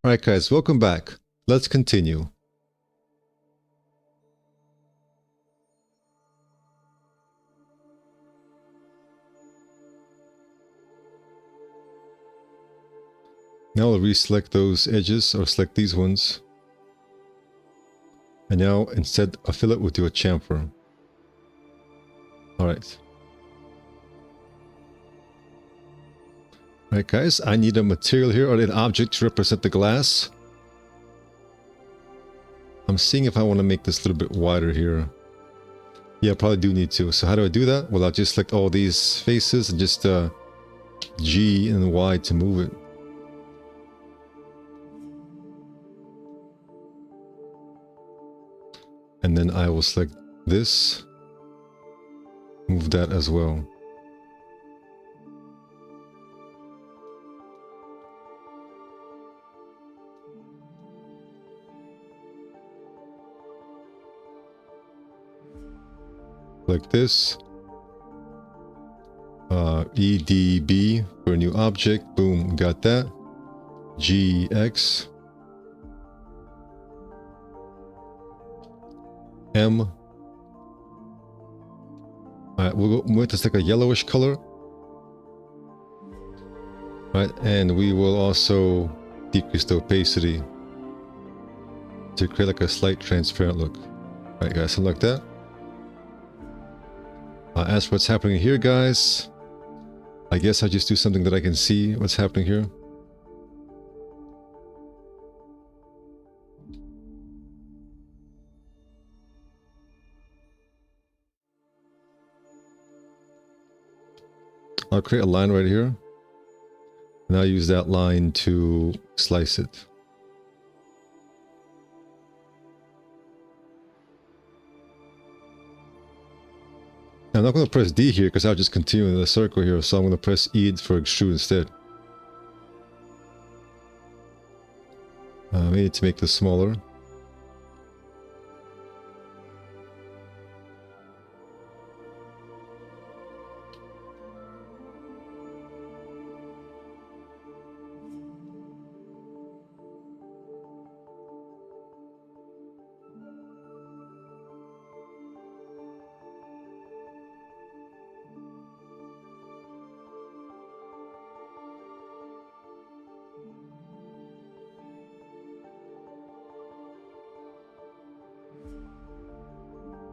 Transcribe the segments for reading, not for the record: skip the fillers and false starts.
Alright guys, welcome back. Let's continue. Now I'll reselect those edges, or select these ones. And now instead I'll fill it with your chamfer. Alright. Alright guys, I need a material here, or an object to represent the glass. I'm seeing if I want to make this a little bit wider here. Yeah, I probably do need to. So how do I do that? Well, I'll just select all these faces and just G and Y to move it. And then I will select this, move that as well. Like this. EDB for a new object. Boom, got that. GX. M. Alright, we'll go with this like a yellowish color. Alright, and we will also decrease the opacity to create like a slight transparent look. Alright guys, something like that. As for what's happening here guys, I guess I'll just do something that I can see what's happening here. I'll create a line right here, and I'll use that line to slice it. I'm not going to press D here because I'll just continue in the circle here, so I'm going to press E for extrude instead. We need to make this smaller.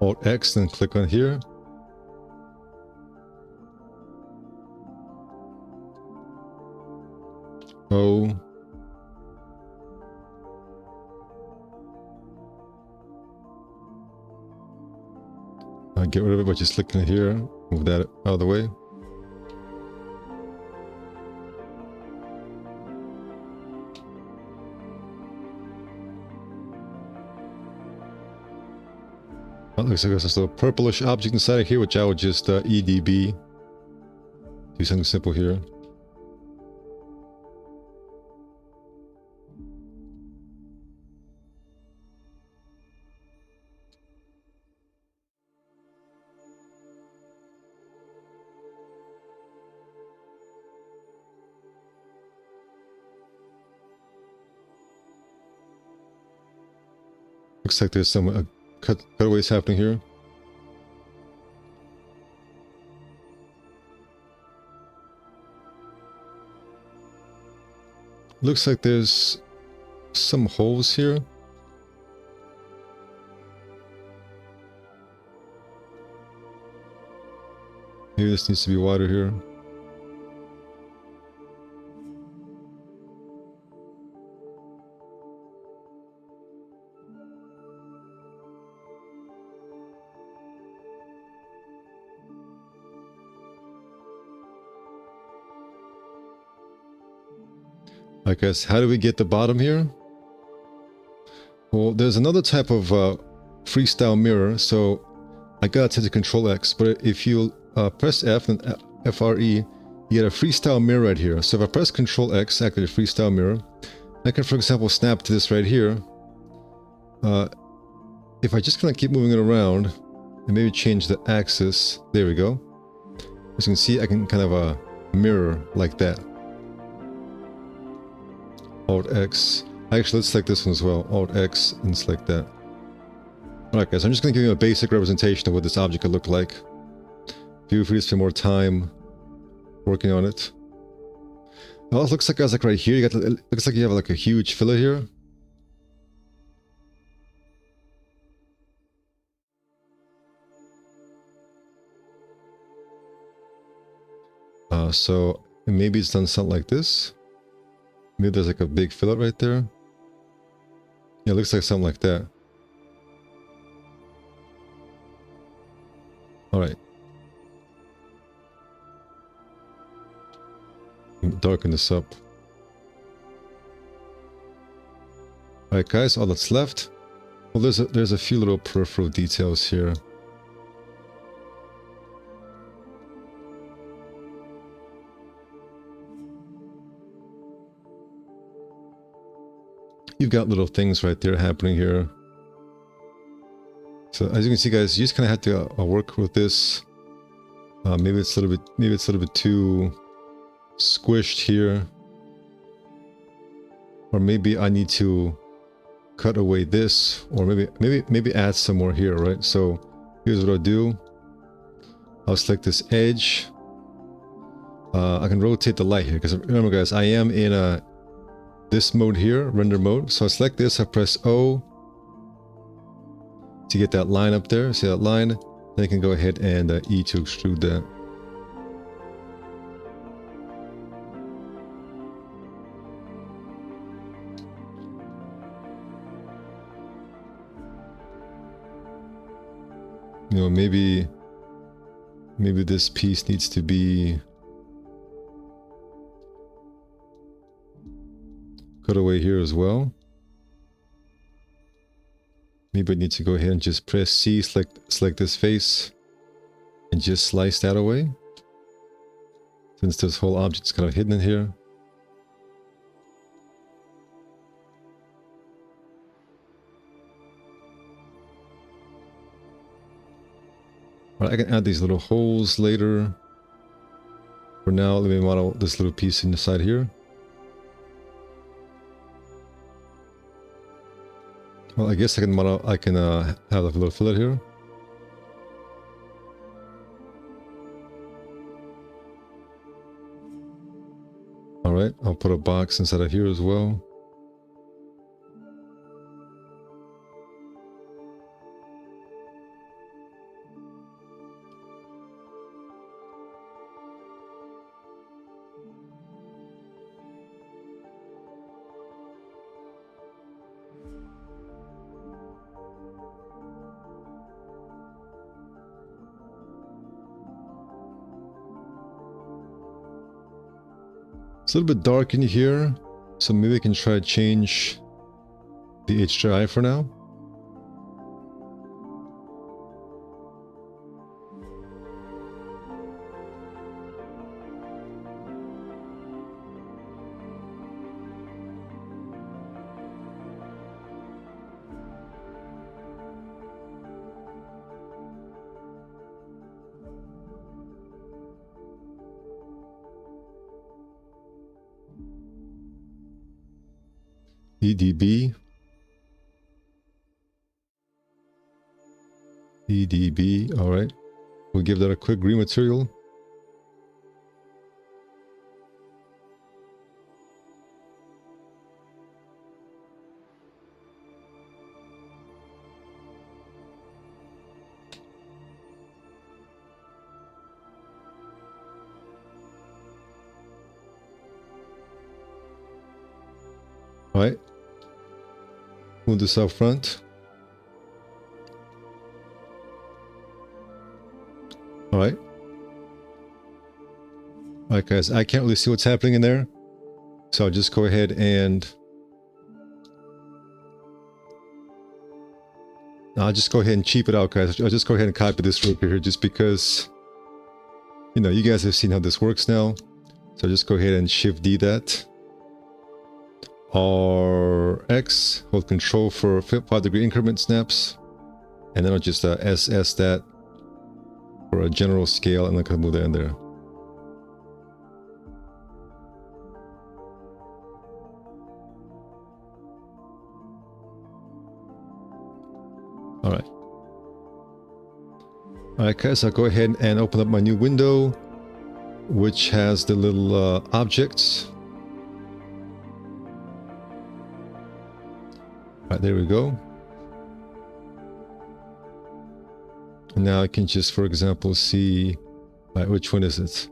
Alt X, then click on here. O. Get rid of it by just clicking here. Move that out of the way. Looks like there's a little purplish object inside of here, which I would just EDB. Do something simple here. Looks like there's some cutaways happening here. Looks like there's some holes here. Maybe this needs to be wider here. I guess, how do we get the bottom here? Well, there's another type of freestyle mirror, so I gotta take the Control X, but if you press F and FRE, you get a freestyle mirror right here. So if I press Control X, activate a freestyle mirror, I can, for example, snap to this right here. If I just kind of keep moving it around, and maybe change the axis, there we go. As you can see, I can kind of mirror like that. Alt X. Actually, let's select this one as well. Alt X and select that. Alright guys, I'm just going to give you a basic representation of what this object could look like. Feel free to spend more time working on it. It also looks like, guys, like right here, it looks like you have like a huge fillet here. So maybe it's done something like this. Maybe there's like a big fillet right there. Yeah, it looks like something like that. Alright. Darken this up. Alright guys, all that's left. Well, there's a few little peripheral details here. You've got little things right there happening here. So as you can see, guys, you just kind of have to work with this. Maybe it's a little bit too squished here, or maybe I need to cut away this, or maybe add some more here, right? So here's what I'll do. I'll select this edge. I can rotate the light here because remember, guys, I am in this mode here, render mode. So I select this, I press O to get that line up there. See that line? Then I can go ahead and E to extrude that. You know, maybe this piece needs to be cut away here as well. Maybe I need to go ahead and just press C, select this face, and just slice that away. Since this whole object is kind of hidden in here. Right, I can add these little holes later. For now, let me model this little piece inside here. Well, I guess I can have a little fillet here. Alright, I'll put a box inside of here as well. It's a little bit dark in here, so maybe I can try to change the HDRI for now. EDB. EDB, alright. We'll give that a quick green material. Alright. Move this up front. Alright. Alright guys, I can't really see what's happening in there. So I'll just go ahead and cheap it out, guys. I'll just go ahead and copy this real quick here just because, you know, you guys have seen how this works now. So just go ahead and Shift D that. RX, hold Control for 5-degree increment snaps, and then I'll just SS that for a general scale, and I'm gonna move that in there. All right. All right, guys, I'll go ahead and open up my new window, which has the little objects. All right, there we go. And now I can just, for example, see, all right, which one is it?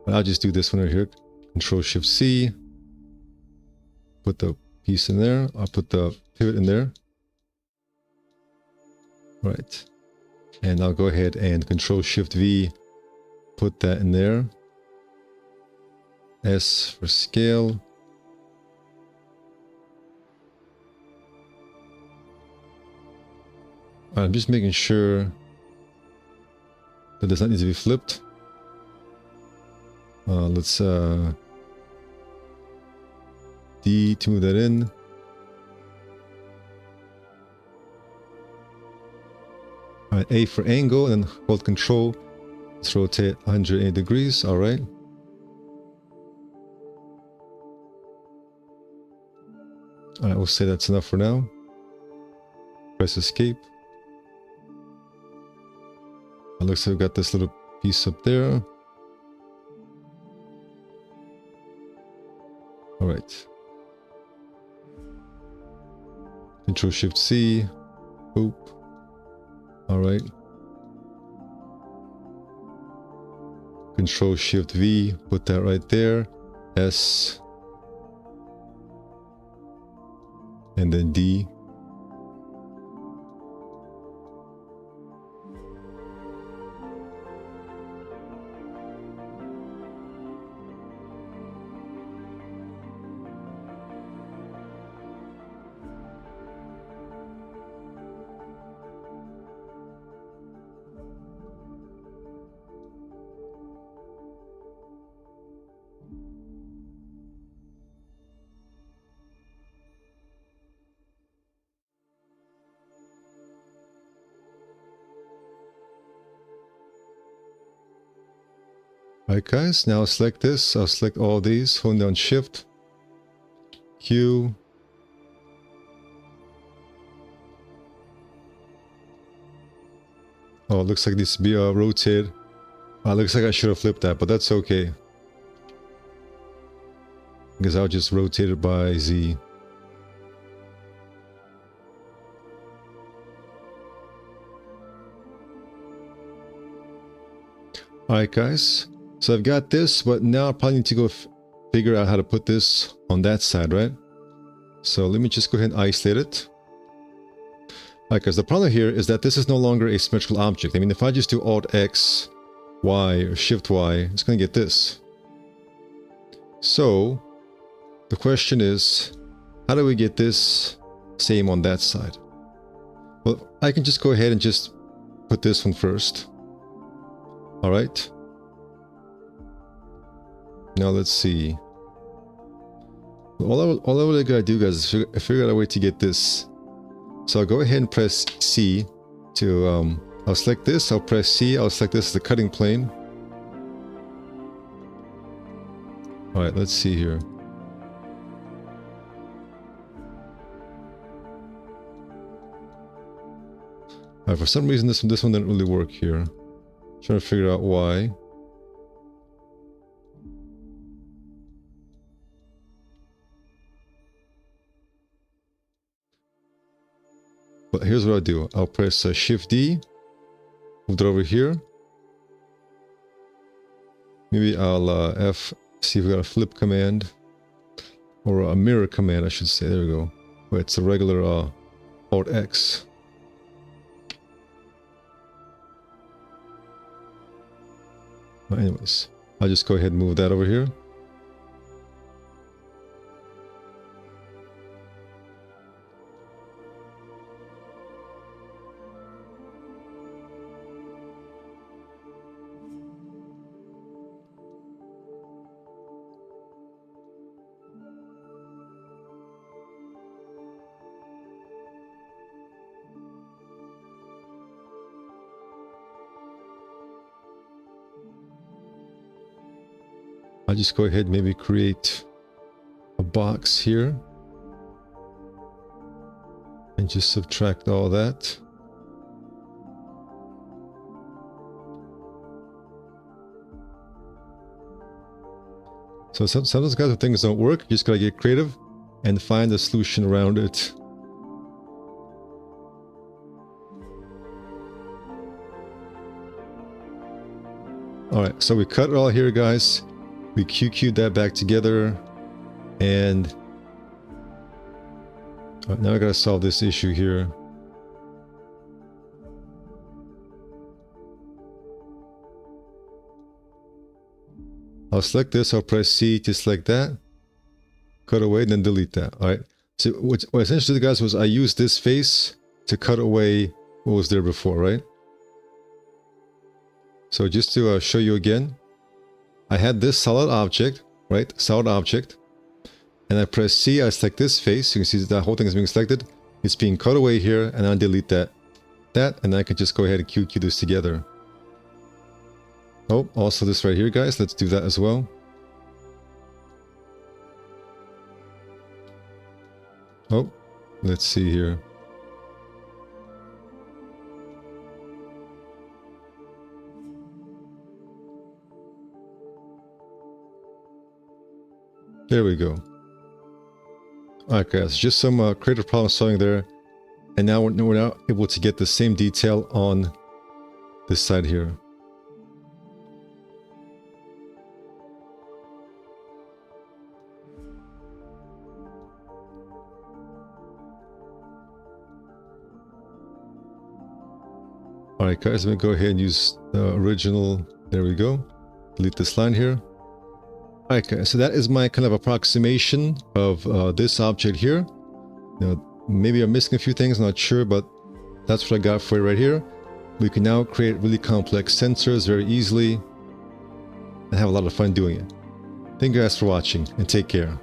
I'll just do this one right here. Control-Shift-C. Put the piece in there. I'll put the pivot in there. Right. And I'll go ahead and Control-Shift-V. Put that in there. S for scale. I'm just making sure that does not need to be flipped. Let's D to move that in. Alright, A for angle, and then hold Control. Let's rotate 180 degrees. Alright. Alright, we'll say that's enough for now. Press Escape. It looks like we've got this little piece up there. Alright. Control-Shift-C. Boop. Alright. Control-Shift-V. Put that right there. S. And then D. Alright guys, now I'll select this. I'll select all these, hold down Shift, Q, oh, it looks like it needs to be rotated. Looks like I should have flipped that, but that's okay. Because I'll just rotate it by Z. Alright guys, so I've got this, but now I probably need to go figure out how to put this on that side, right? So let me just go ahead and isolate it. Alright guys, the problem here is that this is no longer a symmetrical object. I mean, if I just do Alt-X, Y, or Shift-Y, it's going to get this. So, the question is, how do we get this same on that side? Well, I can just go ahead and just put this one first. Alright. Now let's see. All I really gotta do, guys, is figure out a way to get this. So I'll go ahead and press C to, I'll select this, I'll press C, I'll select this as the cutting plane. Alright, let's see here. Alright, for some reason this one didn't really work here. Trying to figure out why. But here's what I'll do. I'll press Shift-D. Move it over here. Maybe I'll see if we got a flip command. Or a mirror command, I should say. There we go. Wait, it's a regular Alt-X. Well, anyways, I'll just go ahead and move that over here. I'll just go ahead and maybe create a box here and just subtract all that. So sometimes guys, when things don't work, you just gotta get creative and find a solution around it. Alright, so we cut it all here, guys. We QQ'd that back together. And now I gotta solve this issue here. I'll select this, I'll press C to select that. Cut away, and then delete that. Alright. So what essentially, guys, was I used this face to cut away what was there before, right? So just to show you again, I had this solid object, right? Solid object. And I press C, I select this face. You can see that whole thing is being selected. It's being cut away here, and I'll delete that. And I can just go ahead and QQ this together. Oh, also this right here, guys. Let's do that as well. Oh, let's see here. There we go. Alright guys, just some creative problem solving there. And now we're now able to get the same detail on this side here. Alright guys, let me go ahead and use the original. There we go. Delete this line here. Alright guys, so that is my kind of approximation of this object here. Now, maybe I'm missing a few things, not sure, but that's what I got for you right here. We can now create really complex sensors very easily and have a lot of fun doing it. Thank you guys for watching, and take care.